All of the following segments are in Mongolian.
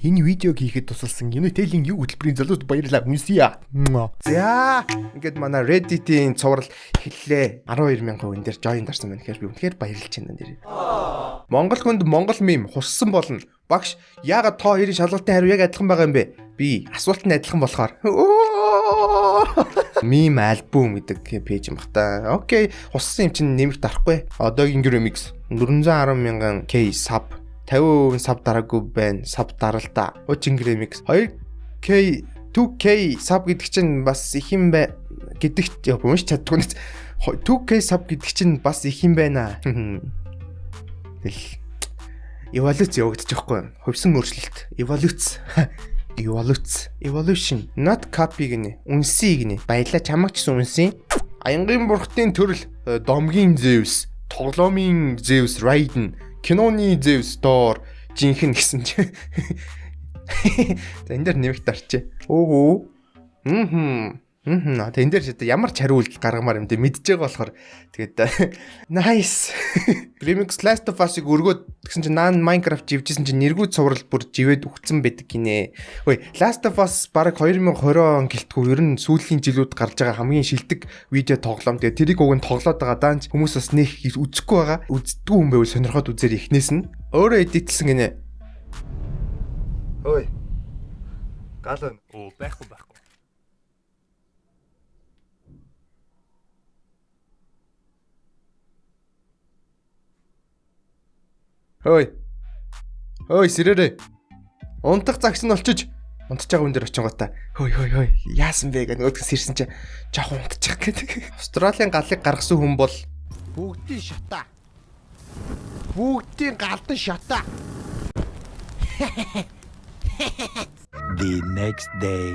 энэ видеог хийхэд тусалсан Unitel-ийн юу хөтөлбөрийн залуучууд баярлалаа үнсье. За ингээд манай Reddit-ийн цуврал эхэллээ. 12,000 хүн дээр join дарсан байна. Тэгэхээр би үнэхээр баярлж байна нэр. Монгол хүнд Монгол мим хуссан болно. Багш яагаад тоо хоёрын шалгалтын хариу яг адилхан байгаа юм бэ? Би асуулт нь адилхан болохоор. Мим альбом гэдэг пэйж юм бата. Окей, хуссан юм чинь нэмэгт арахгүй. Одоогийн Gramix 410,000 K sub 50% sub дараагүй байна. Sub даралта. Учин Gramix 2K 2K sub гэдэг чинь бас их юм бай гэдэгт унш чаддгүй нь 2K sub гэдэг чинь бас их юм байна. Тэгэл эволюц явагдаж байгаа юм. Хувьсан өөрчлөлт. Evolution. Not copy гинэ. Үнсий гинэ. Баялаа чамаг ч гэсэн үнсий. Аянгийн бурхтын төрөл, домгийн Zeus, тоглоомын Zeus Raiden, киноны Zeus Thor, жинхэнэ гэсэн чи. За энэ дэр нэмэгт арчээ. Тэн дээр ч ямар ч хариу үйлдэл гаргамаар юм дэ мэдж байгаа болохоор тэгээд nice. Gramix Last of Us-ыг өргөөд гэсэн чинь Minecraft живжсэн чинь нэргүүд цуврал бүр живэд өгцөн байдаг гинэ. Хөөе, Last of Us бараг 2020 он гэлтгүй ер нь сүүлийн жилүүд гарч байгаа хамгийн шилдэг видео тоглоом. Тэгээд тэрийг уг нь тоглоод байгаа даанч хүмүүс бас нэх үзэхгүй байгаа. Үздэггүй юм байвал сонирхоод үзээр ихнээс нь өөрөө эдитлсэн гинэ. Хөөе. Гал байна. Байхгүй. Хөөе сэрээрээ. Унтах загс нь олчиж унтж байгаа хүн дээр очинготой. Хөөе. Яасан бэ гэж нөгөөдгөөс ирсэн чинь жоох унтчих гэдэг. Австралийн галыг гаргасан хүн бол бүгдийн шата. Бүгдийн галдан шата. The next day.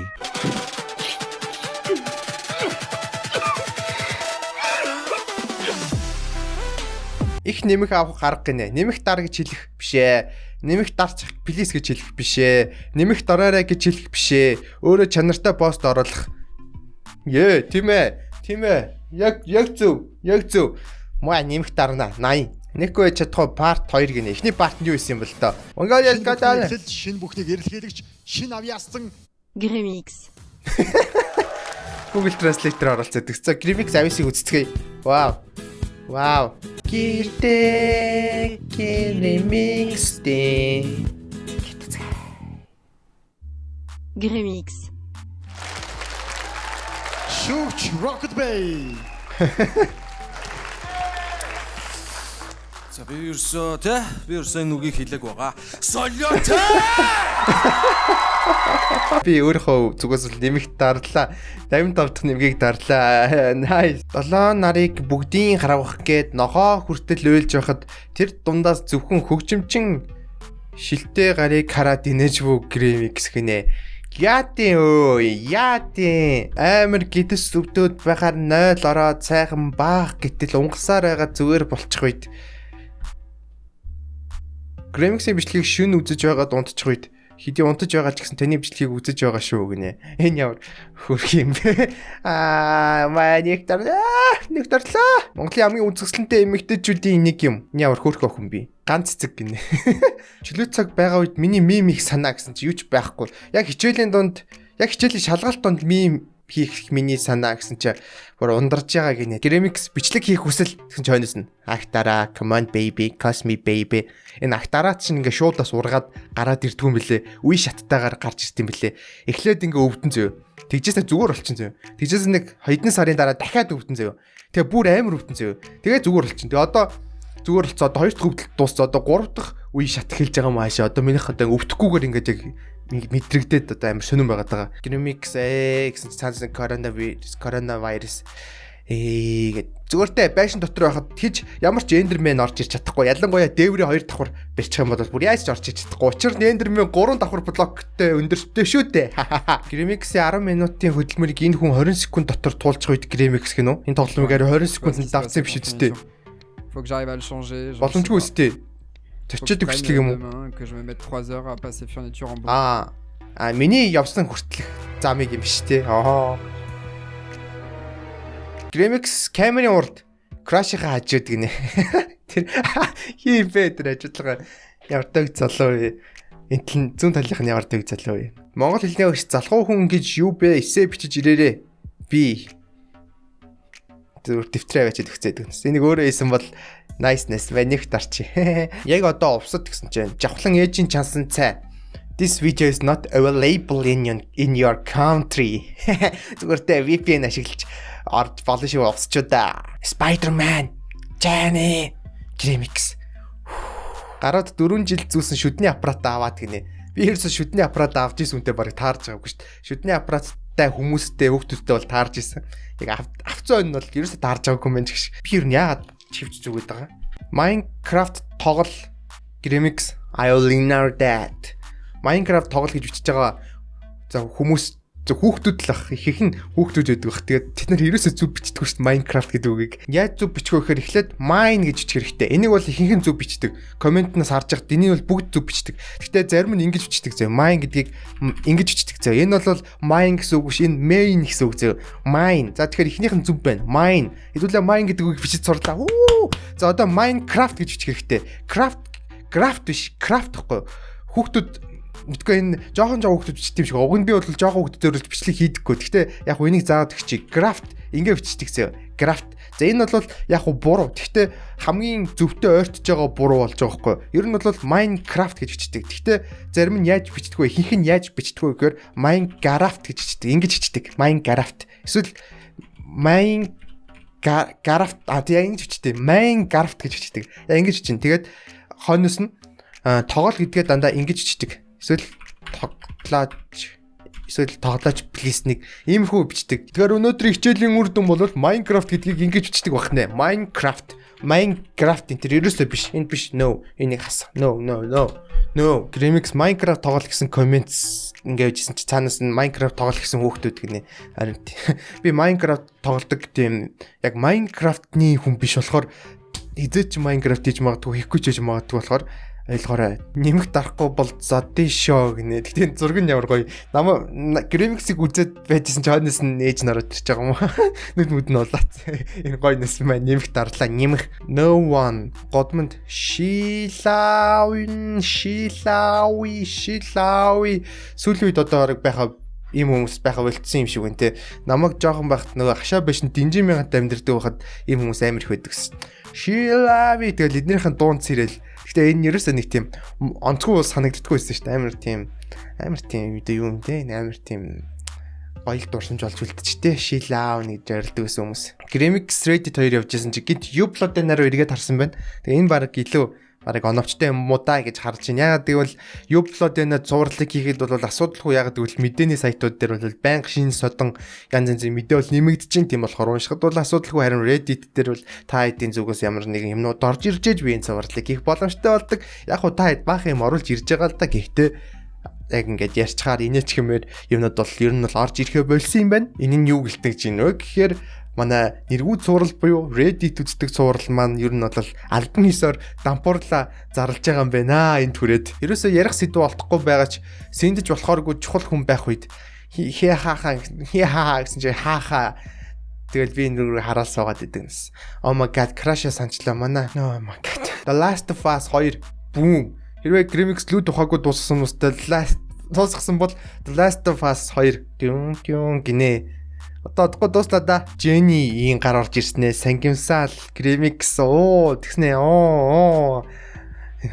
Их нэмэх авах арга гинэ. Нэмэх дар гэж хэлэх бишээ. Нэмэх дарчих плиз гэж хэлэх бишээ. Нэмэх дараарай гэж хэлэх бишээ. Өөрөө чанартай пост оруулах. Тийм ээ. Яг зөв. Маа нэмэх дарна 80. Нэхгүй чадахгүй part 2 гинэ. Эхний part нь юу исэн юм бол тоо. Монголиас гадаа шинэ бүхнийг эрэлхийлэгч шинэ авьяасан Gramix. Google Translate-ээр оролцоод гэсэн. Gramix авьяасыг үздэгэ. Вау. Гэртээ Gramix-тэй. Gramix. Шүүч Rocket Bay. За би ерөөсөө нүгийг хэлээг байгаа. Солиотой. Би өөрөө зүгээс л нэмэгт дарлаа. 55 дахь нэмгийг дарлаа. Nice. 7 нарыг бүгдийн харавах гээд нохоо хүртэл уйлж байхад тэр дундаас зөвхөн хөгжимчин шилтэй гарыг хараад инээж бүг Gramix гинэ. Яатин амар гидс өвдөд байхаар 0 ороод сайхан баах гэтэл унгасаар байгаа зүгээр болчих үед Gramix-ийн бичлэгийг шүн үзэж байгаад унтчих үед хэдий унтаж байгаа ч гэсэн таны бичлэгийг үзэж байгаа шүү гинэ. Энэ ямар хөрх юм бэ? Нэг дарлаа. Монголын хамгийн үзэсгэлэнтэй эмэгтэйчүүдийн нэг юм. Ямар хөрх охин би. Ганц цэцэг гинэ. Чөлөө цаг байгаа үед миний мим их санаа гэсэн чи юу ч байхгүй. Яг хичээлийн шалгалт донд мим хийх миний санаа гэсэн чи бүр ундарж байгаа гинэ. Gramix бичлэг хийх хүсэл гэсэн чи хойноос нь актара, come on baby, kiss me baby. Энэ актараа чинь ингээ шуудаас ургаад гараад ирдгүүн бэлээ. Үе шаттайгаар гарч ирд юм бэлээ. Эхлээд ингээ өвдөн зөө. Тэгжээсээ зүгээр болчихсон зөө. Тэгжээс нэг хэдэн сарын дараа дахиад өвдөн зөө. Тэгээ бүр амар өвдөн зөө. Тэгээ зүгээр болчихсон. Тэгээ одоо зүгээр болцоо одоо 2 дахь өвдөлт дууссан. Одоо 3 дахь үе шат эхэлж байгаа маашаа. Одоо минийх одоо өвдөхгүйгээр ингээд яг мэдрэгдээд одоо амар сонирн байгаад байгаа. Gramix гэсэн цаанаас коронавирус зүгээртэй байшин дотор байхад хиж ямар ч Enderman орж ирч чадахгүй. Ялангуяа дээврийн 2 давхар барьчих юм бол бүр яаж ч орж ирч чадахгүй. Учир нь Enderman 3 давхар блоктэй өндөртэй шүү дээ. Gramix-ийн 10 минутын хөдөлмөрийг энэ хүн 20 секунд дотор туулчих үед Gramix гэнэ үү? Энэ тоглоомыг 20 секундэд давцсан биш үстэй. Faut que j'arrive à le changer. Боломжгүй үстэй. Зочид өгчлэг юм уу? Que je me mette 3 heures à passer furniture en bois. Миний явсан хүртэлх замыг юм биш те. Gramix камерын урд Crash-ийнхаа хажууд гинэ. Тэр хийм бэ тэр ажиллагаа. Явдаг залуу. энэ зүүн талынх нь ямар төг залуу вэ? Монгол хэлний өгч залхуу хүн гэж юу бэ? Эсээ бичиж ирээрээ. Би зөв дэвтрээ авчиад өгцөөд гэнэ. Энийг өөрөө хийсэн бол niceness маних тарчи. Яг одоо увсад гэсэн чинь жавхлан ээжийн чансан цай. This video is not available in your country. Зүгээр тэ VPN ашиглаж орж болно шүү увсчуу да. Spider-Man, Johnny, Remix. Гараад 4 жил зүүсэн шүдний аппарат аваад гинэ. Би ерөөсө шүдний аппарат авч ирсэн үнтэй барыг таарж байгаагүй шүү дээ. Шүдний аппараттай хүмүүстэй хүүхдүүдтэй бол таарж ирсэн. Яг авцсан нь бол ерөөсө таарж байгаагүй юм гэж. Би ер нь яагаад чивч зүгээд байгаа. Minecraft тоглол Remix I only know that. Minecraft тоглол гэж бичиж байгаа. За хүмүүс хүүхдүүд л ах их нь хүүхдүүд байдаг бах. Тэгээд тэд нар ерөөсөө зүг бичдэг шүү дээ Minecraft гэдэг үгийг. Яаж зүг бичих вэ гэхээр эхлээд mine гэж бичих хэрэгтэй. Энийг бол ихэнх нь зүг бичдэг. Комментнаас харж байхад энийг бол бүгд зүг бичдэг. Гэхдээ зарим нь ингэж бичдэг зөө. Mine гэдгийг ингэж бичдэг зөө. Энэ бол mine гэсэн үг биш. Энэ main гэсэн үг зөө. Mine. За тэгэхээр эхнийх нь зүг байна. Mine. Хэдүүлээ mine гэдэг үгийг бичиж сурлаа. За одоо Minecraft гэж бичих хэрэгтэй. Craft биш. Craft гэхгүй. Хүүхдүүд мэдгүй энэ жоохон хүүхдүүд бичдэг юм шиг. Уг нь би бол жоохон хүүхдүүдээр л бичлэг хийдэггүй. Гэхдээ яг хөө энийг заагаад өгчий. Craft ингэ бичдэг зөө. Craft. За энэ бол яг хөө буруу. Гэхдээ хамгийн зөвхөн ойртож байгаа буруу болж байгаа хгүй. Ер нь бол Minecraft гэж бичдэг. Гэхдээ зарим нь яаж бичдэг вэ? Хинх нь яаж бичдэг вэ гэхээр Minecraft гэж бичдэг. Ингэж бичдэг. Minecraft. Эсвэл Minecraft яг ингэж бичдэг. Minecraft гэж бичдэг. Яг ингэж чинь. Тэгээд хойноос нь тоглол гэдгээ дандаа ингэж бичдэг. Эсвэл тоглооч плисник иймэрхүү бичдэг. Тэгэхээр өнөөдрийн хичээлийн үр дүн бол Minecraft гэдгийг ингэж бичдэг байна. Minecraft энэ төр ерөөсөө биш. Энэ биш. No. Энийг хас. No. Remix Minecraft тоглол гэсэн comments ингэж хийсэн чи цаанаас нь Minecraft тоглол гэсэн хүүхдүүд гинэ. Харин би Minecraft тоглодог тийм яг Minecraft-ны хүн биш болохоор хизээч Minecraft хийж магадгүй хийхгүй ч хийж магадгүй болохоор ойлгоорой. Нэмэх дарахгүй бол зодын шоу гинэ. Тэгтээ зураг нь ямар гоё. Намаа Remix-ийг үзээд байжсэн ч хойноос нь ээж нараад ирж байгаа юм. Нүд нь улаац. Энэ гоё нэс маа нэмэх дарлаа. Нэмэх no one годмонд шилави сүүлийн үед одоо бараг байхаа ийм хүмүүс байхаа болцсон юм шиг байна те. Намайг жоохон байхад нөгөө хашаа башин динжин мянгатай амьдэрдэг байхад ийм хүмүүс амар их байдаг гэсэн. Шилави тэгэл эднийхэн дунд сэрэл. Гэтэ энэ ерөөсөө нэг тийм онцгой санагддаггүй байсан шүү дээ. Амар тийм юу юм те. Амар тийм гоёл дурсамж болж үлдчихтэй. Шилаав нэг жарилдаг байсан хүмүүс. Remix Reddit 2 явжсэн чи гид Upload-аар эргээд харсан байна. Тэгээ энэ баг илүү бараг оновчтой юм уу да гэж харж байна. Ягаад гэвэл Upload-аар зурлаг хийхэд бол асуудалгүй. Ягаад гэвэл мэдээний сайтууд дээр бол байнга шинэ содон янз янзын мэдээ бол нэмэгдэж чинь тийм болохоор уншихад бол асуудалгүй. Харин Reddit дээр бол та хэдийн зүгээс ямар нэгэн юмнууд орж ирж би энэ зурлаг хийх боломжтой болдог. Яг хуу та хэд баах юм оруулж ирж байгаа л да. Гэхдээ яг ингээд ярьчаар инээч хэмээр юмнууд бол ер нь бол орж ирэхэ болсон юм байна. Энэ нь юу гэлтэж гин вэ гэхээр манай нэргүүд цуврал буюу Reddit үздэг цуврал маань ер нь бол албан ёсоор дампуурлаа зарлж байгаа юм байна энэ түрээд. Ерөөсөө ярих сэдв олдохгүй байгаач сэндэж болохооргүй чухал хүн байх үед хаа гэсэн чи хаа тэгэл би энэ рүү хараал суугаад идэв. Oh my god crash санчлаа манай. Oh my god. The Last of Us 2 boom. Хэрвээ Remix лүү тухайгүй дуусгасан үстэй дуусгасан бол The Last of Us 2 гүн гинэ. Одоо дууслаа да. Jenny ийн гар орж ирснээ сангимсаал Remix тэгснэ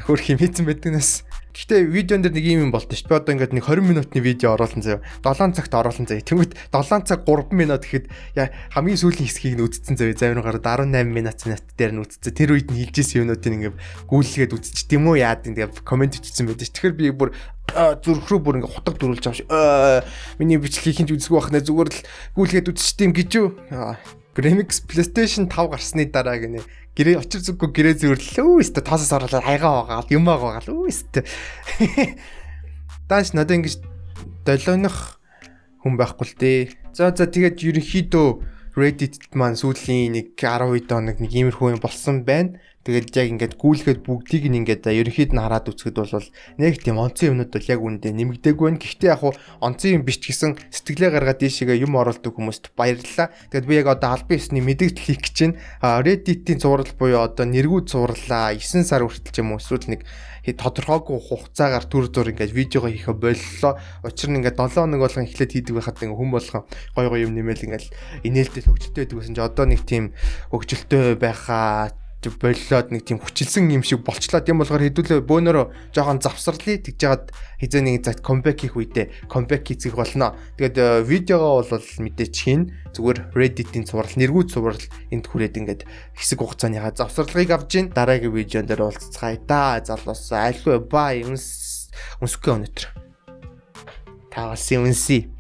хөр химээсэн байдгнаас. Гэхдээ видеон дээр нэг юм болт ш. Би одоо ингээд нэг 20 минутын видео оруулсан заяа. 7 цагт оруулсан заяа. Тэнгүүт 7 цаг 3 минут гэхэд хамгийн сүүлийн хэсгийг нь үзсэн заяа. Замир гараад 18 минут дээр нь үзсэн. Тэр үед нь хэлжсэн юмнуудыг ингээд гүйлгээд үзчих тийм үү яад ингээд комент бичсэн байдаг ш. Тэгэхээр би бүр зүрх рүү бүр ингээд хутаг дөрүүлж авч миний бичлэгийг хинж үзэхгүй бахна зүгээр л гүйлгээд үзчихтiim гэж юу. Remix PlayStation 5 гарсны дараа гинэ гэрээ очир зүггүй гэрээ зөөрлөө өстө тоосоос оруулаад хайгаа байгаа юм байгаа л өстө. Тааш надад ингэж долооных хүн байхгүй л дээ. За тэгээд ерөнхийдөө Reddit маань сүүлийн нэг 12 хоног нэг иймэрхүү юм болсон байна. Тэгээд яг ингээд гүйлгээд бүгдийг нь ингээд ерөнхийд нь хараад үзэхэд бол нэг тийм онцгой юмнууд бол яг үүндээ нэмэгдээгүй байна. Гэхдээ яг онцгой юм биш ч гэсэн сэтгэлээ гаргаад ийшээгээ юм оруулдаг хүмүүст баярлалаа. Тэгээд би яг одоо албан ёсны мэдээлэл хийх гэж байна. Reddit-ийн зураг буюу одоо нэргүүд зурлаа 9 сар хүртэл ч юм уу эсвэл нэг тодорхойгүй хугацаагаар төр зур ингээд видеого хийхэ боллоо. Учир нь ингээд 7 хоног болгон эхлээд хийдэг байхад ингээд хүн болгон гой юм нэмэл ингээд инээлтэй хөгжилтэй байдаг гэсэн чи одоо нэг тийм хөгжилтэй байхаа боллоод нэг тийм хүчилсэн юм шиг болчлоо. Тийм болохоор хэдүүлээ бөөнөрөө жоохон завсарлаа тэгж жагаад хизээ нэг цагт comeback хийх үедээ comeback хийх болно. Тэгээд видеогоо бол мэдээч хийн зүгээр Reddit-ийн цуврал нэргүүд цуврал энд хүрээд ингээд хэсэг хугацааныхаа завсарлагыг авж гин дараагийн видеон дээр уулзцгаая да. Залуус альваа бай өнсгөө өнөтер. Таваас юмси.